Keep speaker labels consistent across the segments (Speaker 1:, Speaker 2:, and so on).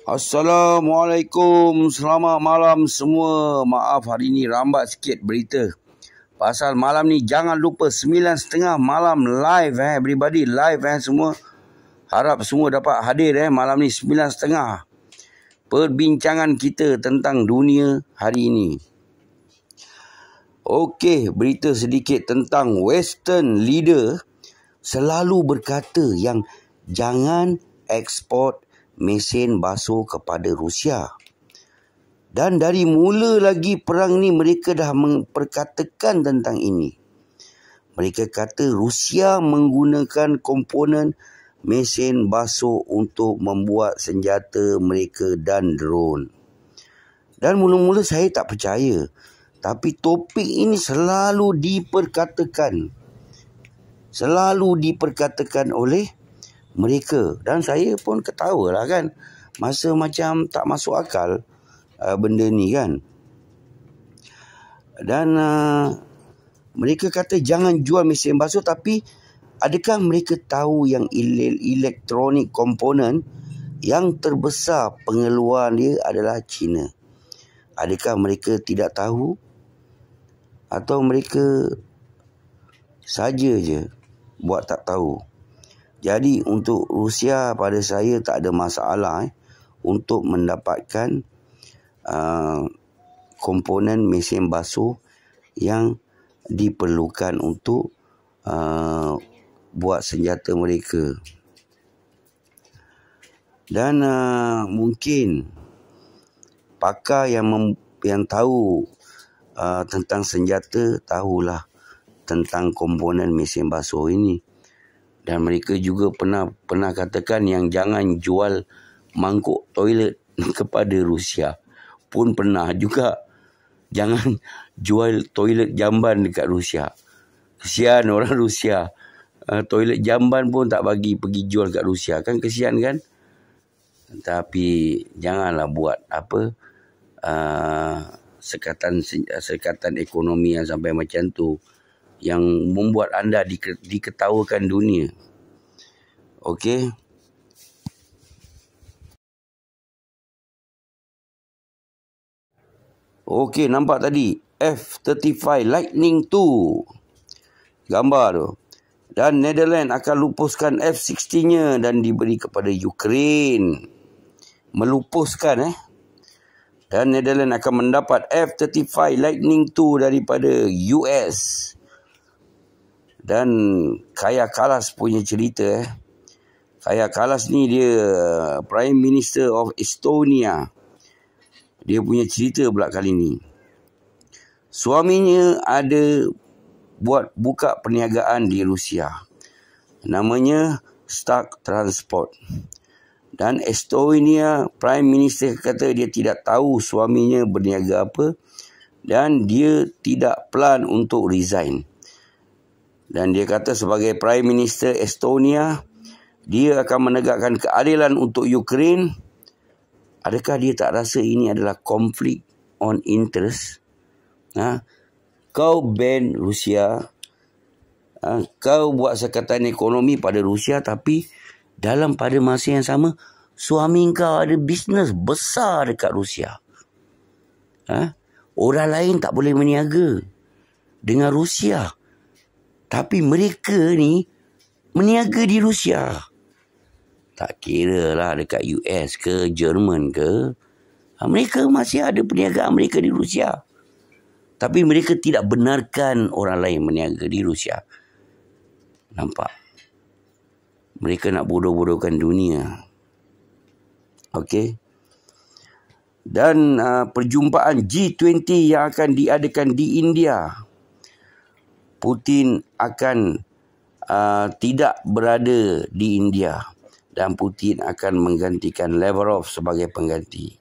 Speaker 1: Assalamualaikum, selamat malam semua. Maaf hari ni rambat sikit berita. Pasal malam ni jangan lupa 9.30 malam live everybody live semua. Harap semua dapat hadir malam ni 9.30. Perbincangan kita tentang dunia hari ini. Okey, berita sedikit tentang Western leader selalu berkata yang jangan ekspor mesin basuh kepada Rusia. Dan dari mula lagi perang ni mereka dah memperkatakan tentang ini. Mereka kata Rusia menggunakan komponen mesin basuh untuk membuat senjata mereka dan drone. Dan mula-mula saya tak percaya. Tapi topik ini selalu diperkatakan. Selalu diperkatakan oleh mereka. Dan saya pun ketawa lah kan. Masa macam tak masuk akal benda ni kan. Dan mereka kata jangan jual mesin basuh. Tapi adakah mereka tahu yang elektronik komponen yang terbesar pengeluaran dia adalah China? Adakah mereka tidak tahu? Atau mereka saja je buat tak tahu? Jadi untuk Rusia pada saya tak ada masalah untuk mendapatkan komponen mesin basuh yang diperlukan untuk buat senjata mereka. Dan mungkin pakar yang tahu tentang senjata tahulah tentang komponen mesin basuh ini. Dan mereka juga pernah katakan yang jangan jual mangkuk toilet kepada Rusia. Pun pernah juga jangan jual toilet jamban dekat Rusia. Kesian orang Rusia. Toilet jamban pun tak bagi pergi jual kat Rusia. Kan kesian kan? Tapi janganlah buat sekatan ekonomi yang sampai macam tu, yang membuat anda diketawakan dunia. Okey. Okey, nampak tadi F-35 Lightning II. Gambar tu. Dan Netherlands akan lupuskan F-16-nya dan diberi kepada Ukraine. Melupuskan Dan Netherlands akan mendapat F-35 Lightning II daripada US. Dan Kaja Kallas punya cerita. Kaja Kallas ni dia Prime Minister of Estonia. Dia punya cerita pula kali ni. Suaminya ada buka perniagaan di Rusia. Namanya Stark Transport. Dan Estonia Prime Minister kata dia tidak tahu suaminya berniaga apa. Dan dia tidak plan untuk resign. Dan dia kata sebagai Prime Minister Estonia, dia akan menegakkan keadilan untuk Ukraine. Adakah dia tak rasa ini adalah konflik on interest? Kau ban Rusia. Kau buat sekatan ekonomi pada Rusia, tapi pada masa yang sama, suami kau ada bisnes besar dekat Rusia. Orang lain tak boleh berniaga dengan Rusia. Tapi mereka ni meniaga di Rusia. Tak kira lah dekat US ke Jerman ke. Mereka masih ada perniagaan mereka di Rusia. Tapi mereka tidak benarkan orang lain meniaga di Rusia. Nampak? Mereka nak bodoh-bodohkan dunia. Okey. Dan perjumpaan G20 yang akan diadakan di India. Putin akan tidak berada di India dan Putin akan menggantikan Lavrov sebagai pengganti.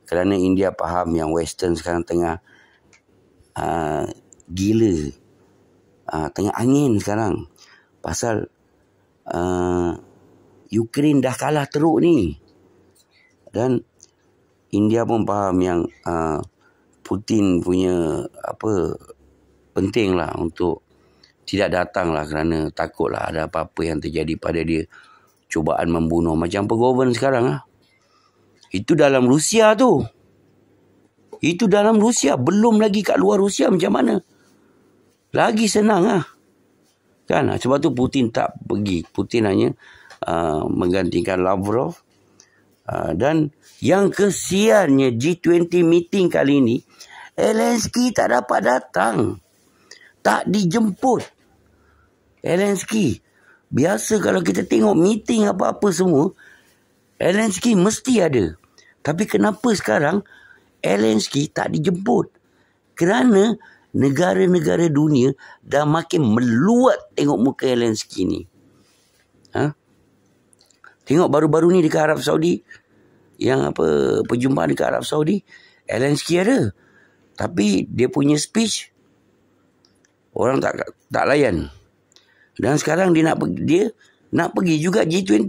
Speaker 1: Kerana India faham yang Western sekarang tengah gila. Tengah angin sekarang. Pasal Ukraine dah kalah teruk ni. Dan India pun faham yang Putin punya penting lah untuk tidak datang lah, kerana takut lah ada apa-apa yang terjadi pada dia. Cubaan membunuh macam Pergoven sekarang lah. Itu dalam Rusia tu. Itu dalam Rusia. Belum lagi kat luar Rusia macam mana. Lagi senang lah. Kan? Sebab tu Putin tak pergi. Putin hanya menggantikan Lavrov. Dan yang kesiannya G20 meeting kali ni, Zelensky tak dapat datang. Tak dijemput. Zelensky. Biasa kalau kita tengok meeting apa-apa semua, Zelensky mesti ada. Tapi kenapa sekarang Zelensky tak dijemput? Kerana negara-negara dunia dah makin meluat tengok muka Zelensky ni. Tengok baru-baru ni dekat Arab Saudi, yang perjumpaan dekat Arab Saudi, Zelensky ada. Tapi dia punya speech orang tak layan. Dan sekarang dia nak pergi juga G20.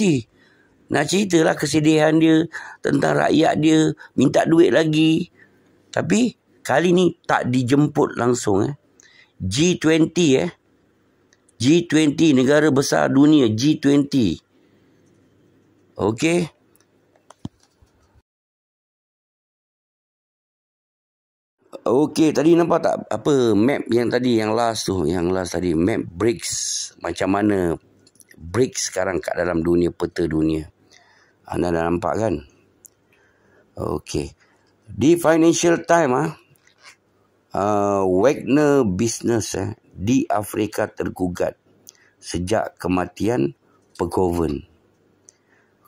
Speaker 1: Nak ceritalah kesedihan dia tentang rakyat dia, minta duit lagi. Tapi kali ni tak dijemput langsung. G20 G20, negara besar dunia, G20. Okey. Okey, tadi nampak tak apa map yang last tadi, map BRICS. Macam mana BRICS sekarang kat dalam dunia, peta dunia. Anda dah nampak kan? Okey. Di Financial Times Wagner Business di Afrika tergugat sejak kematian Pegoven.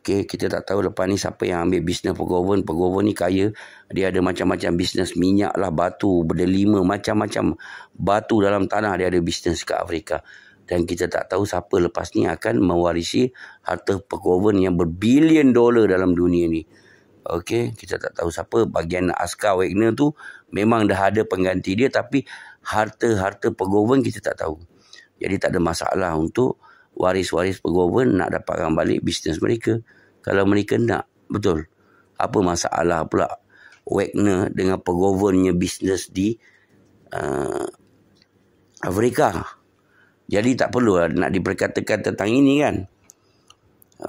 Speaker 1: Okey, kita tak tahu lepas ni siapa yang ambil bisnes Pegoven. Pegoven ni kaya. Dia ada macam-macam bisnes minyak lah, batu, berdelima, macam-macam batu dalam tanah dia ada bisnes kat Afrika. Dan kita tak tahu siapa lepas ni akan mewarisi harta Pegoven yang berbilion dolar dalam dunia ni. Okey, kita tak tahu siapa. Bagian askar Wagner tu memang dah ada pengganti dia, tapi harta-harta Pegoven kita tak tahu. Jadi tak ada masalah untuk waris-waris Pegoven nak dapatkan balik bisnes mereka. Kalau mereka nak, betul. Apa masalah pula Wagner dengan Pegovennya bisnes di Afrika. Jadi tak perlu nak diperkatakan tentang ini kan.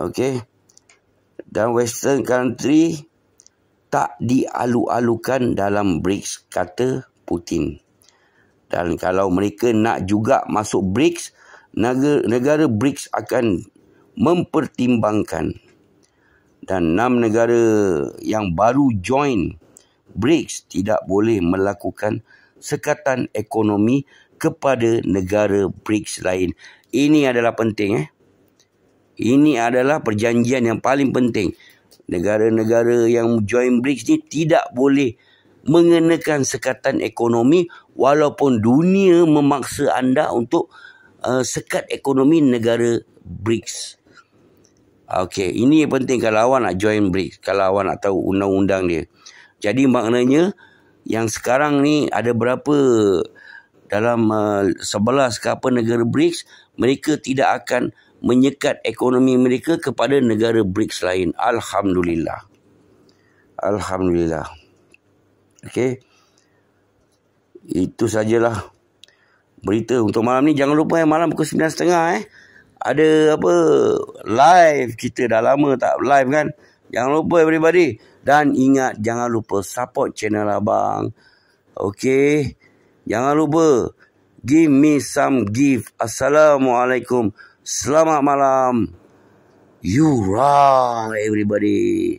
Speaker 1: Okey. Dan Western country tak dialu-alukan dalam BRICS, kata Putin. Dan kalau mereka nak juga masuk BRICS, negara BRICS akan mempertimbangkan. Dan 6 negara yang baru join BRICS tidak boleh melakukan sekatan ekonomi kepada negara BRICS lain. Ini adalah penting. Ini adalah perjanjian yang paling penting. Negara-negara yang join BRICS ni tidak boleh mengenakan sekatan ekonomi walaupun dunia memaksa anda untuk sekat ekonomi negara BRICS. Okey, ini yang penting kalau awak nak join BRICS, kalau awak nak tahu undang-undang dia. Jadi maknanya yang sekarang ni ada berapa dalam 11 ke apa negara BRICS, mereka tidak akan menyekat ekonomi mereka kepada negara BRICS lain. Alhamdulillah. Alhamdulillah. Okey. Itu sajalah berita untuk malam ni. Jangan lupa malam pukul 9.30 ada live. Kita dah lama tak live kan. Jangan lupa everybody. Dan ingat, jangan lupa support channel abang. Okey. Jangan lupa give me some gift. Assalamualaikum. Selamat malam. You rock everybody.